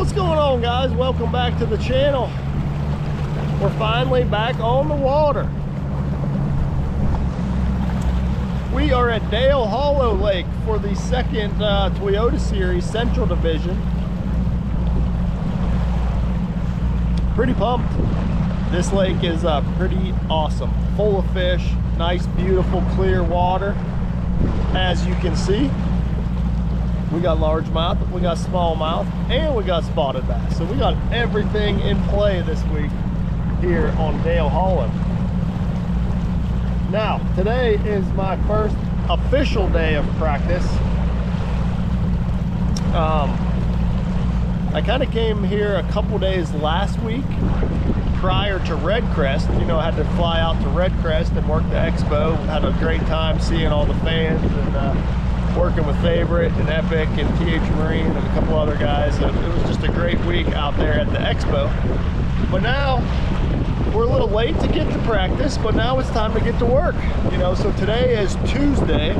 What's going on, guys? Welcome back to the channel. We're finally back on the water. We are at Dale Hollow Lake for the second Toyota Series Central Division. Pretty pumped. This lake is pretty awesome, full of fish, nice, beautiful, clear water. As you can see, we got largemouth, we got smallmouth, and we got spotted bass. So we got everything in play this week here on Dale Hollow. Now, today is my first official day of practice. I kind of came here a couple days last week prior to Red Crest. You know, I had to fly out to Red Crest and work the expo. Had a great time seeing all the fans and working with Favorite and Epic and TH Marine and a couple other guys. It was just a great week out there at the expo. But now we're a little late to get to practice, but now it's time to get to work. You know, so today is Tuesday.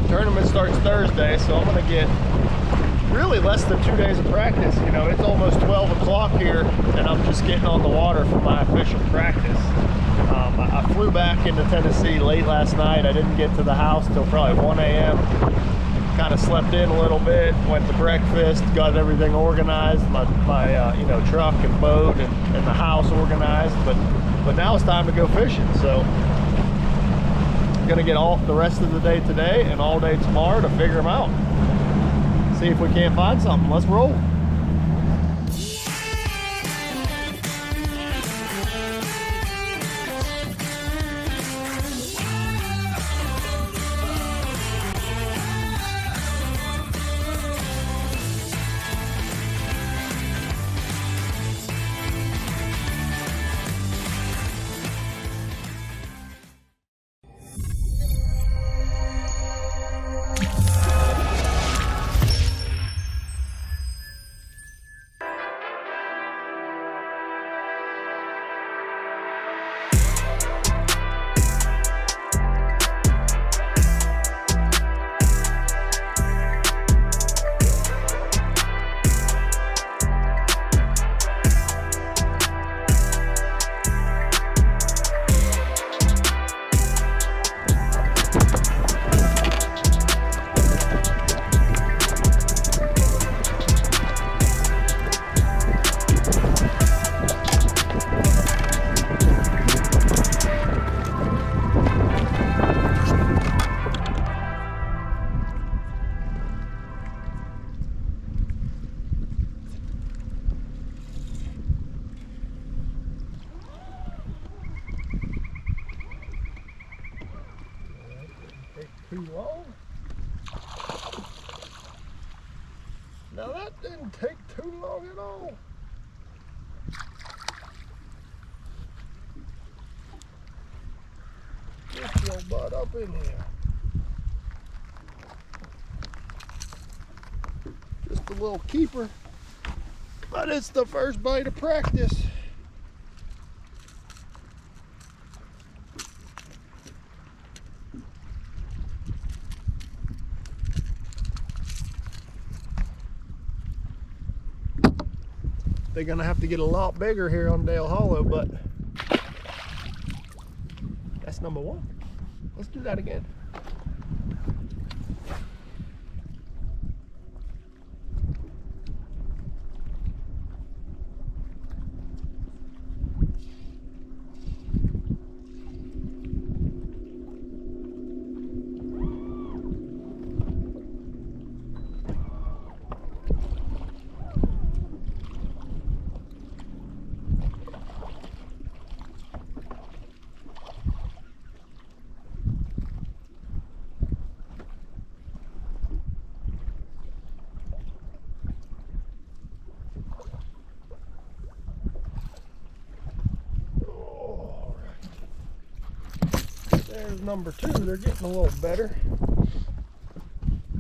Tournament starts Thursday, so I'm gonna get really less than 2 days of practice. You know, it's almost 12 o'clock here and I'm just getting on the water for my official practice. I flew back into Tennessee late last night. I didn't get to the house till probably 1 a.m. Kind of slept in a little bit, went to breakfast, got everything organized, my you know, truck and boat and the house organized, but now it's time to go fishing. So I'm gonna get all the rest of the day today and all day tomorrow to figure them out. See if we can't find something. Let's roll. Too long. Now that didn't take too long at all. Get your butt up in here. Just a little keeper, but it's the first bite of practice. They're gonna have to get a lot bigger here on Dale Hollow, but that's number one. Let's do that again. There's number two. They're getting a little better.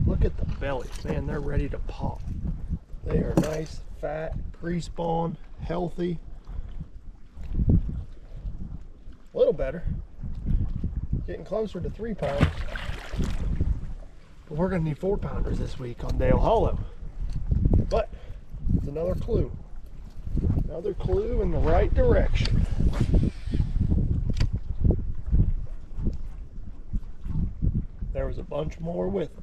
Look at the belly. Man, they're ready to pop. They are nice, fat, pre-spawn, healthy. A little better. Getting closer to 3 pounds. But we're going to need 4 pounders this week on Dale Hollow. But it's a another clue. Another clue in the right direction. There was a bunch more with them.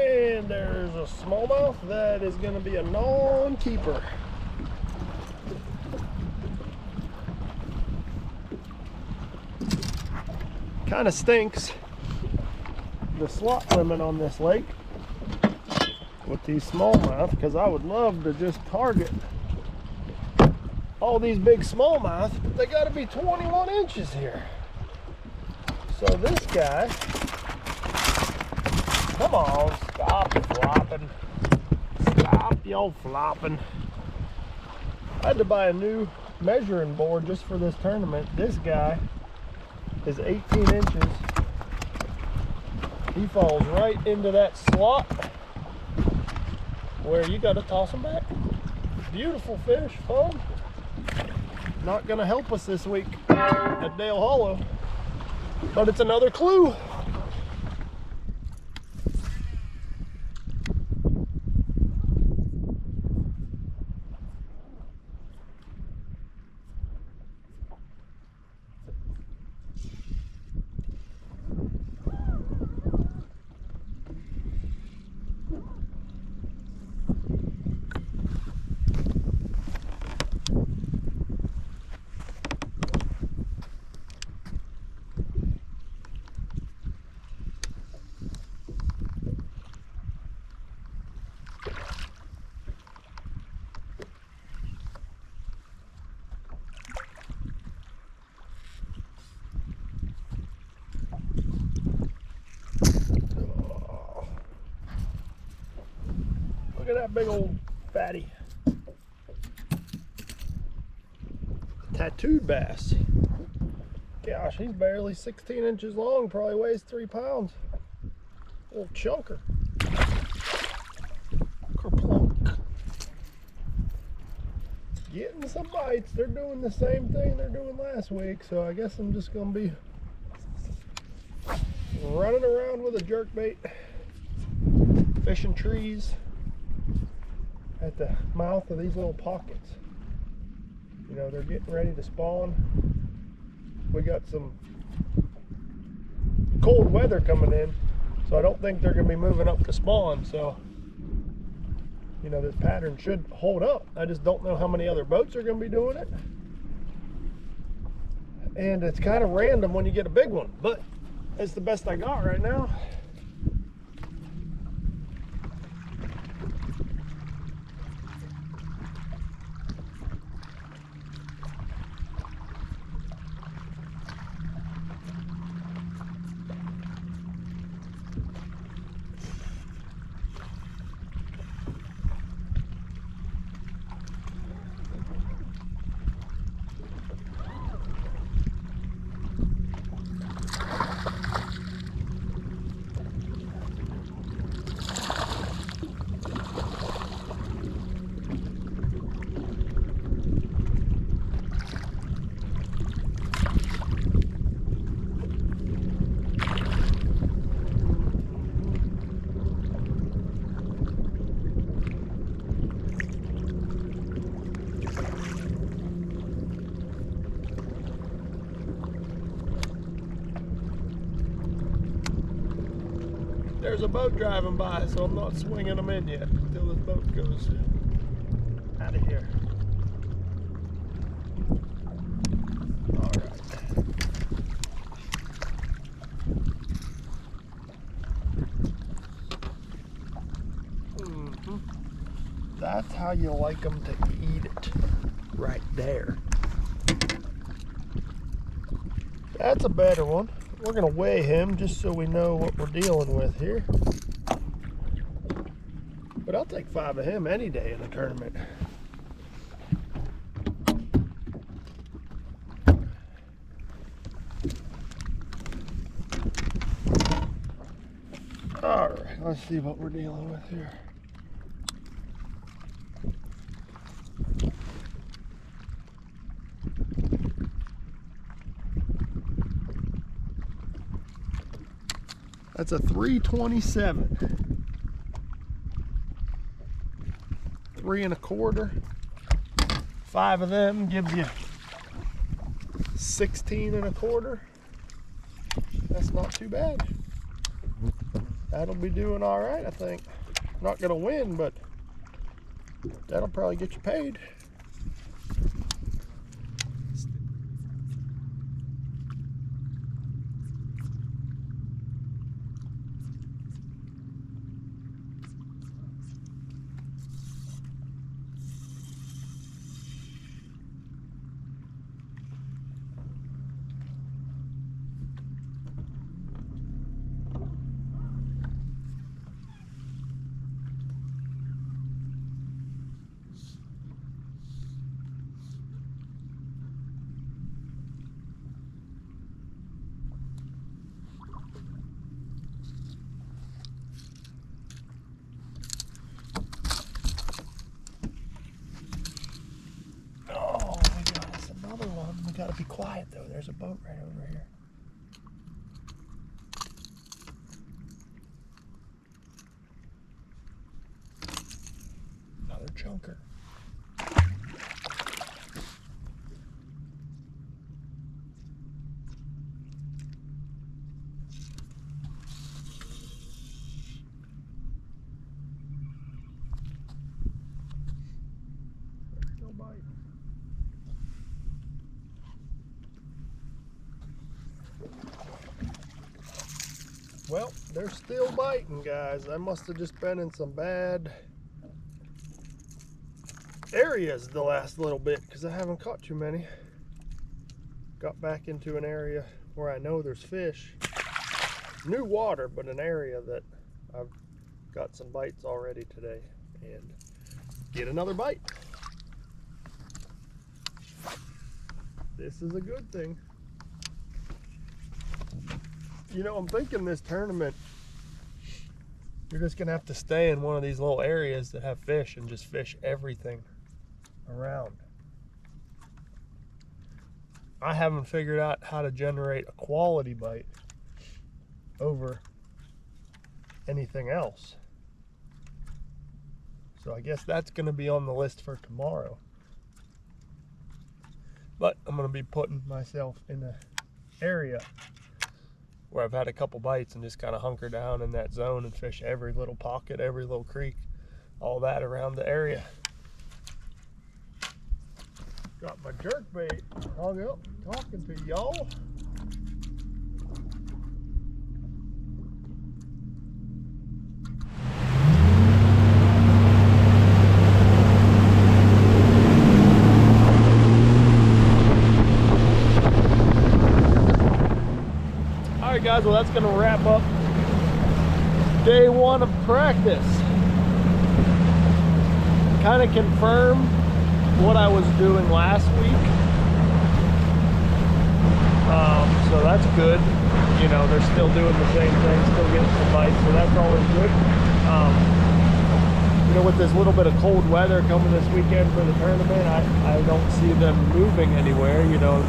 And there's a smallmouth that is going to be a non-keeper. Kind of stinks, the slot limit on this lake with these smallmouth, because I would love to just target all these big smallmouth, but they got to be 21 inches here. So this guy, come on, stop flopping. Stop your flopping. I had to buy a new measuring board just for this tournament. This guy is 18 inches. He falls right into that slot where you got to toss him back. Beautiful fish, fun. Not gonna help us this week at Dale Hollow, but it's another clue. Look at that big old fatty. Tattooed bass. Gosh, he's barely 16 inches long, probably weighs 3 pounds. Little chunker. Kerplunk. Getting some bites. They're doing the same thing they're doing last week, so I guess I'm just gonna be running around with a jerkbait, fishing trees at the mouth of these little pockets. You know, they're getting ready to spawn. We got some cold weather coming in, so I don't think they're going to be moving up to spawn. So, you know, this pattern should hold up. I just don't know how many other boats are going to be doing it. And it's kind of random when you get a big one, but it's the best I got right now. There's a boat driving by, so I'm not swinging them in yet until this boat goes out of here. All right. That's how you like them to eat it, right there. That's a better one. We're gonna weigh him just so we know what we're dealing with here. But I'll take 5 of him any day in a tournament. let's see what we're dealing with here. That's a 327. 3 1/4. 5 of them gives you 16 1/4. That's not too bad. That'll be doing all right, I think. Not gonna win, but that'll probably get you paid. Gotta be quiet though. There's a boat right over here. Another chunker. There's no bite. Well, they're still biting, guys. I must have just been in some bad areas the last little bit because I haven't caught too many. Got back into an area where I know there's fish. New water, but an area that I've got some bites already today. And get another bite. This is a good thing. You know, I'm thinking this tournament, you're just gonna have to stay in one of these little areas that have fish and just fish everything around. I haven't figured out how to generate a quality bite over anything else. So I guess that's gonna be on the list for tomorrow. But I'm gonna be putting myself in an area where I've had a couple bites and just kind of hunker down in that zone and fish every little pocket, every little creek, all that around the area. Got my jerkbait hung up, talking to y'all. Alright guys, well that's going to wrap up day one of practice. Kind of confirmed what I was doing last week. So that's good. You know, they're still doing the same thing, still getting some bites, so that's always good. You know, with this little bit of cold weather coming this weekend for the tournament, I don't see them moving anywhere. You know,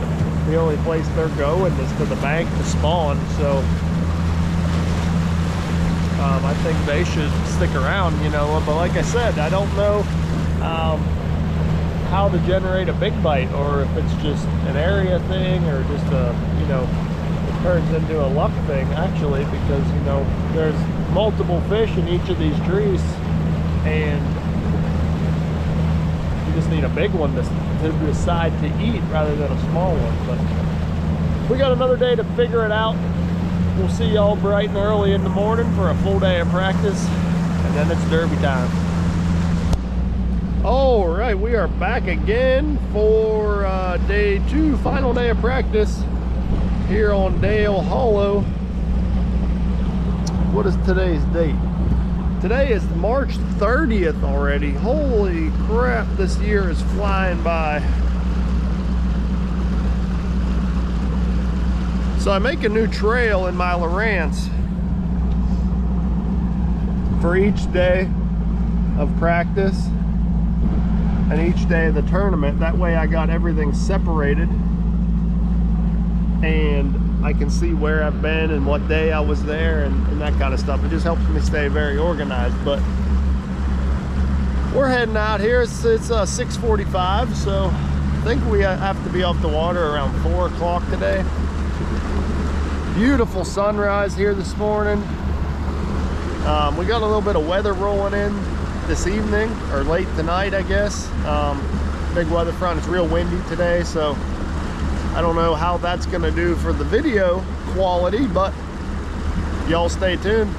the only place they're going is to the bank to spawn, so I think they should stick around, you know. But like I said, I don't know how to generate a big bite, or if it's just an area thing, or just a, you know, it turns into a luck thing actually, because, you know, there's multiple fish in each of these trees, and you just need a big one to decide to eat rather than a small one. But we got another day to figure it out. We'll see y'all bright and early in the morning for a full day of practice, and then it's derby time. All right, we are back again for day two, final day of practice here on Dale Hollow. What is today's date? Today is March 30th already. Holy crap, this year is flying by. So I make a new trail in my Lawrence, for each day of practice and each day of the tournament. That way I got everything separated and I can see where I've been and what day I was there and that kind of stuff. It just helps me stay very organized. But we're heading out here. It's 6:45, so I think we have to be off the water around 4 o'clock today. Beautiful sunrise here this morning. We got a little bit of weather rolling in this evening, or late tonight, I guess. Big weather front. It's real windy today, so I don't know how that's gonna do for the video quality, but y'all stay tuned.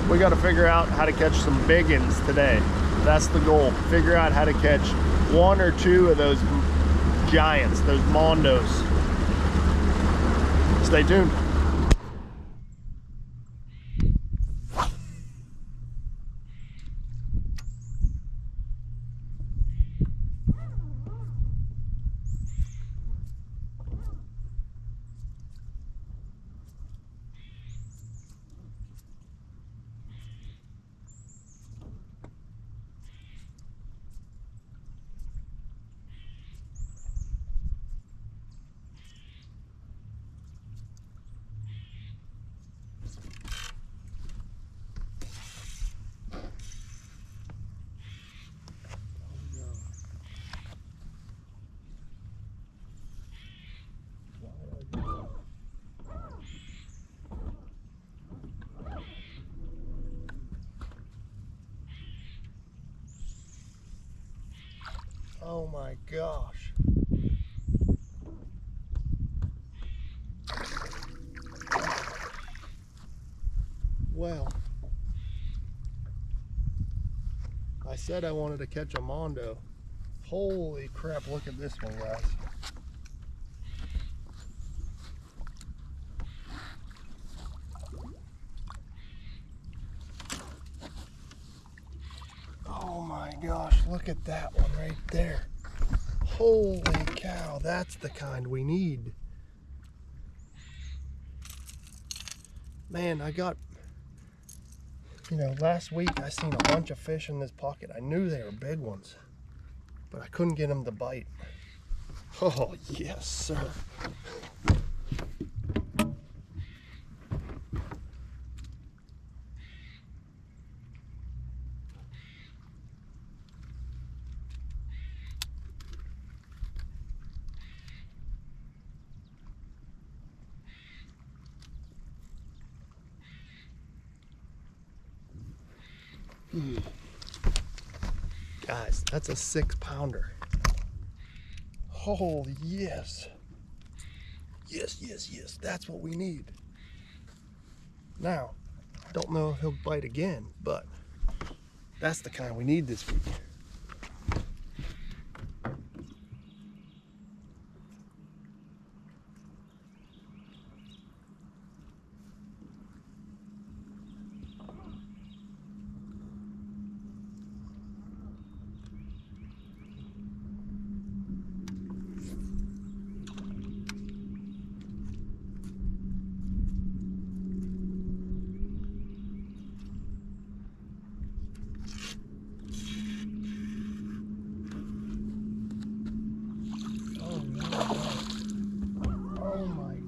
We got to figure out how to catch some biggins today. That's the goal. Figure out how to catch 1 or 2 of those giants, those mondos. Stay tuned. Oh my gosh. Well, I said I wanted to catch a mondo. Holy crap, look at this one, guys. Oh my gosh, look at that one right there. Holy cow, that's the kind we need. Man, I got, last week I seen a bunch of fish in this pocket. I knew they were big ones, but I couldn't get them to bite. Oh, yes, sir. Guys, that's a 6-pounder. Oh, yes. Yes, yes, yes. That's what we need. Now, don't know if he'll bite again, but that's the kind we need this week.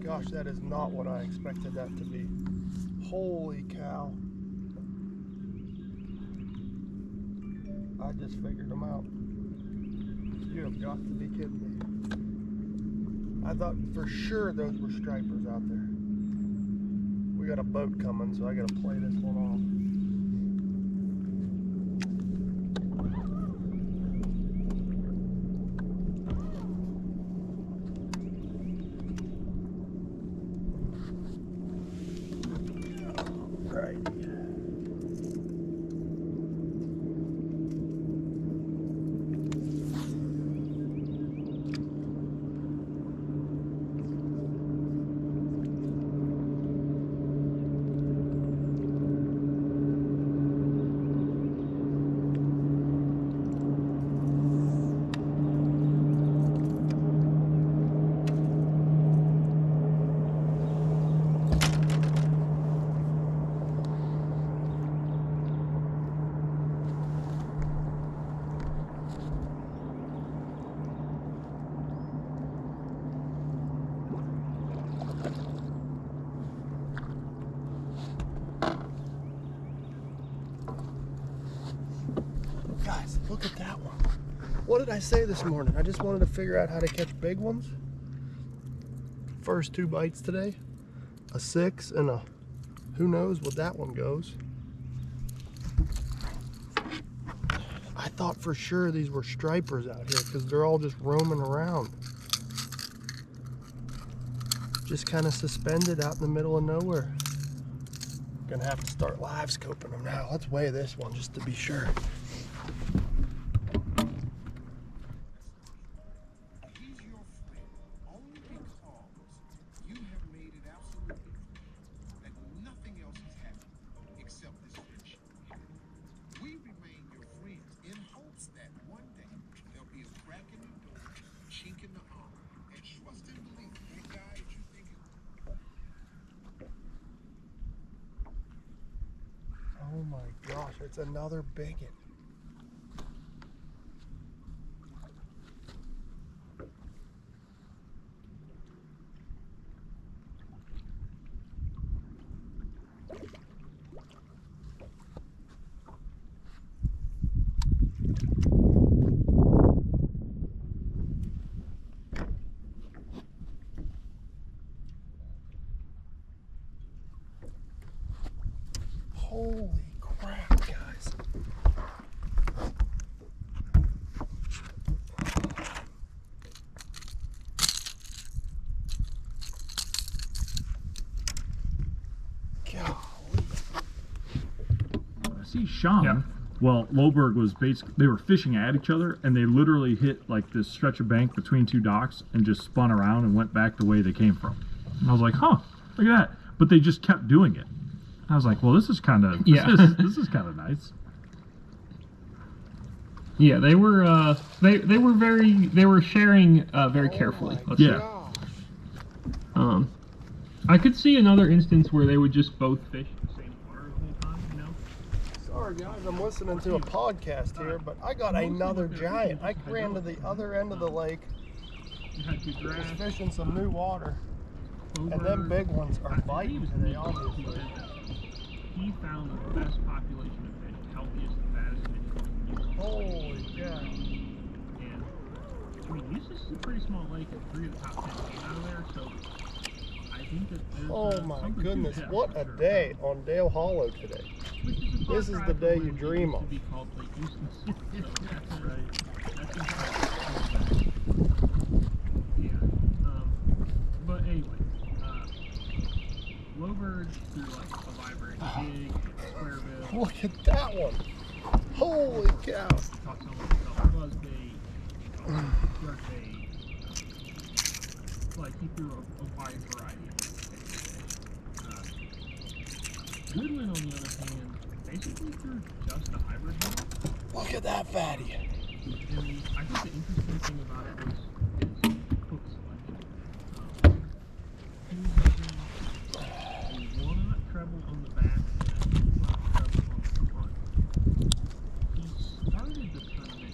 Gosh, that is not what I expected that to be. Holy cow. I just figured them out. You have got to be kidding me. I thought for sure those were stripers out there. We got a boat coming, so I gotta play this one off. What did I say this morning? I just wanted to figure out how to catch big ones. First 2 bites today, a 6 and a, who knows what that one goes. I thought for sure these were stripers out here because they're all just roaming around. Just kind of suspended out in the middle of nowhere. Gonna have to start live scoping them now. Let's weigh this one just to be sure. Oh my gosh, it's another biggin. Holy crap, guys. Golly. I see Sean. Yeah. Well, Loberg was basically, they were fishing at each other and they literally hit like this stretch of bank between 2 docks and just spun around and went back the way they came from. And I was like, huh, look at that. But they just kept doing it. I was like, well, this is kind of this is kind of nice. Yeah, they were they were sharing very carefully. Let's say. I could see another instance where they would just both fish the same water the whole time, you know. Sorry guys, I'm listening to a podcast here, but I got another giant. I ran to the other end of the lake, just fishing some new water, and them big ones are biting today, obviously. He found the best population of fish, healthiest, fattest fish. Holy cow. And, I mean, this is a pretty small lake, and 3 of the top 10 came out of there, so I think that there's Oh my something goodness, to that what for a sure. day on Dale Hollow today. Which is a far This is cry the from day when you it dream used of. to be called Lake Houston. So that's Right. That's yeah. But anyway, Loberg threw like a vibrant jig, square bill. Look at that one. Holy cow. Caught some himself buzzbait, jerkbait. Like he threw a wide variety of fish. Goodwin, on the other hand, basically threw just a hybrid one. Look at that fatty. And I think the interesting thing about it was his hook selection. He was using a 1-knot treble on the back and a 2-knot treble on the front. He started the tournament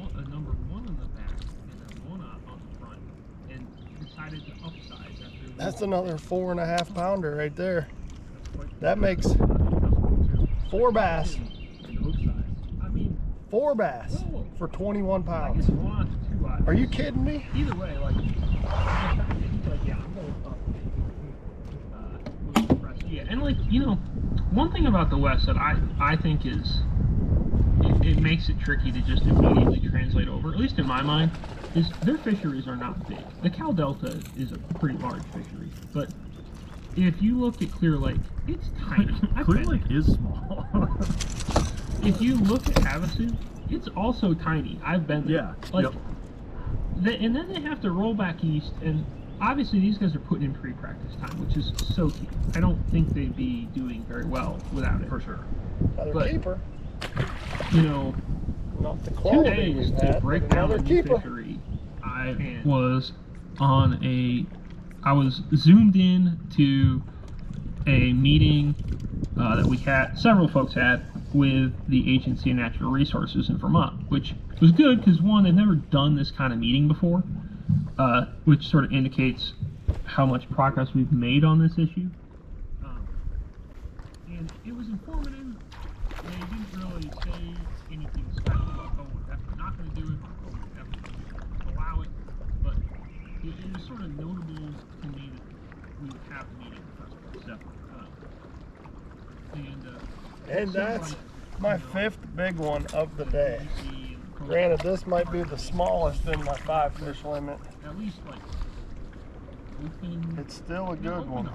with a number 1 on the back and a 1-knot on the front, and decided to upsize after. That's another 4.5 pounder right there. That makes 4 bass. Hook size. I mean, 4 bass whoa. for 21 I pounds. guess 1 to 2 out. Are you kidding me? Either way, like, he's like, yeah, I'm going up. Yeah, and like, you know, one thing about the West that I think is, it makes it tricky to just immediately translate over, at least in my mind, is their fisheries are not big. The Cal Delta is a pretty large fishery, but if you look at Clear Lake, it's tiny. Clear Lake is small. If you look at Havasu, it's also tiny. I've been there. Yeah. Like, Yep. and then they have to roll back east, and obviously these guys are putting in pre-practice time, which is so key. I don't think they'd be doing very well without it. For sure. Another But- keeper. You know, Not the 2 quality days we've to had, break but down another a new keeper. fishery. I was zoomed in to a meeting that we had, several folks had, with the Agency of Natural Resources in Vermont, which was good because, one, they've never done this kind of meeting before, which sort of indicates how much progress we've made on this issue. And it was informative. They didn't really say anything special, like, oh, we're definitely not going to do it, or sort of notables to me that we would have to meet in the first place. So, And that's my 5th big one of the day. Granted, this might be the smallest in my 5 fish limit. At least like open. It's still a good one.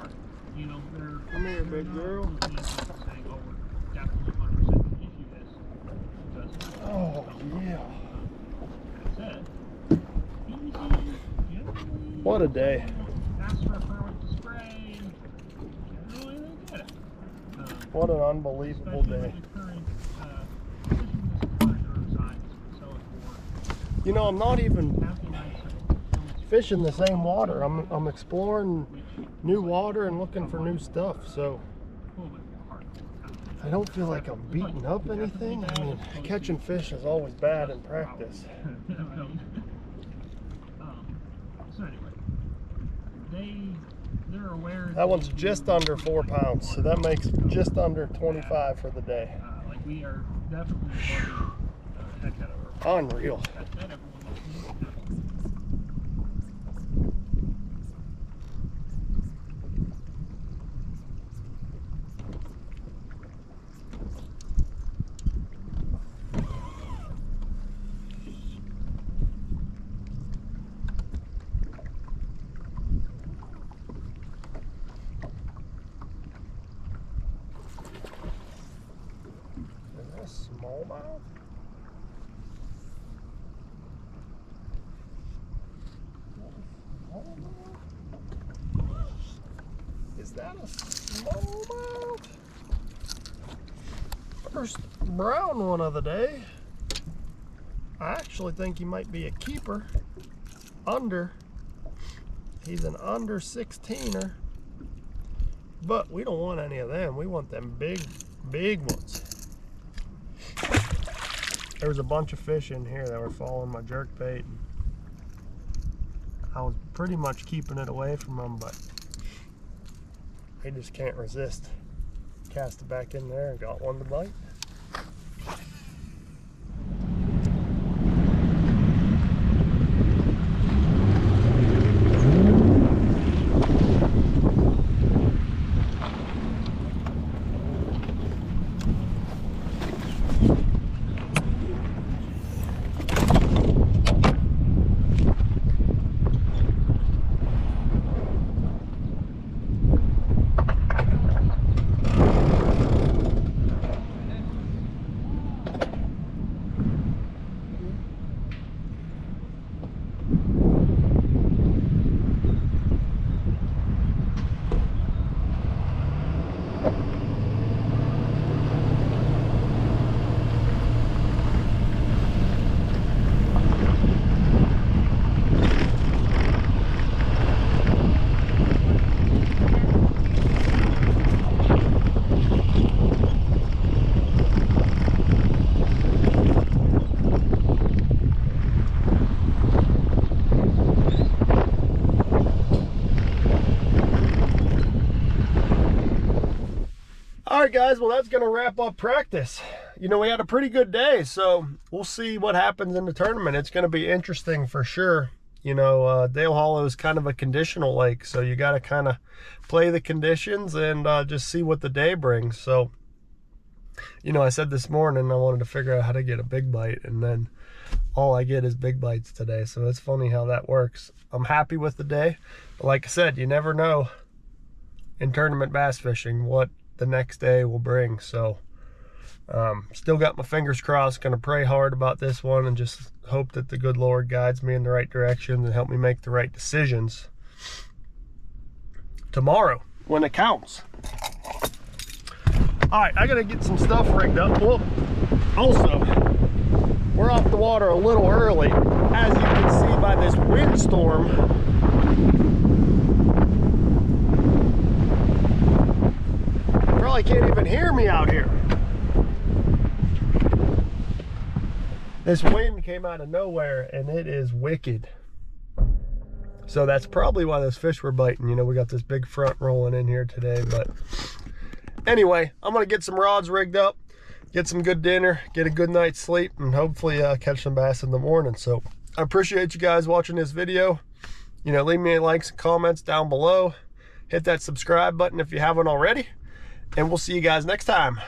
You know, they're Come here, big girl. looking at this and saying, "Oh, we're definitely 100% going to issue this." Because, Oh yeah. like I said, easy, gently, What a day. ask for a permit to spray. Can't really get it. What an unbelievable Especially day. with the current fishing supply size, so You know, I'm not even for half the night, fishing the same water. I'm exploring new water and looking for new stuff. So a little bit more hard. I don't feel like I'm beating up anything. I mean, catching fish is always bad in practice. So anyway, they're aware. That one's just under 4 pounds, so that makes just under 25 for the day. Like we are definitely bugging the heck out of her. Unreal. That everyone knows. Is that a smallmouth? Is that a smallmouth? First brown one of the day. I actually think he might be a keeper. He's an under 16er. But we don't want any of them. We want them big ones. There was a bunch of fish in here that were following my jerk bait. I was pretty much keeping it away from them, but they just can't resist. Cast it back in there and got one to bite. All right, guys, well, that's going to wrap up practice. You know, we had a pretty good day, so we'll see what happens in the tournament. It's going to be interesting for sure. You know, Dale Hollow is kind of a conditional lake, so you got to kind of play the conditions and just see what the day brings. So, you know, I said this morning I wanted to figure out how to get a big bite, and then all I get is big bites today. So it's funny how that works. I'm happy with the day. But like I said, you never know in tournament bass fishing what the next day will bring. So still got my fingers crossed. Gonna pray hard about this one and just hope that the good Lord guides me in the right direction and help me make the right decisions tomorrow when it counts. All right, I gotta get some stuff rigged up. Well, also, we're off the water a little early, as you can see by this windstorm. Probably can't even hear me out here. This wind came out of nowhere and it is wicked. So that's probably why those fish were biting. You know, we got this big front rolling in here today. But anyway, I'm gonna get some rods rigged up, get some good dinner, get a good night's sleep, and hopefully catch some bass in the morning. So I appreciate you guys watching this video. You know, leave me likes and comments down below. Hit that subscribe button if you haven't already. And we'll see you guys next time.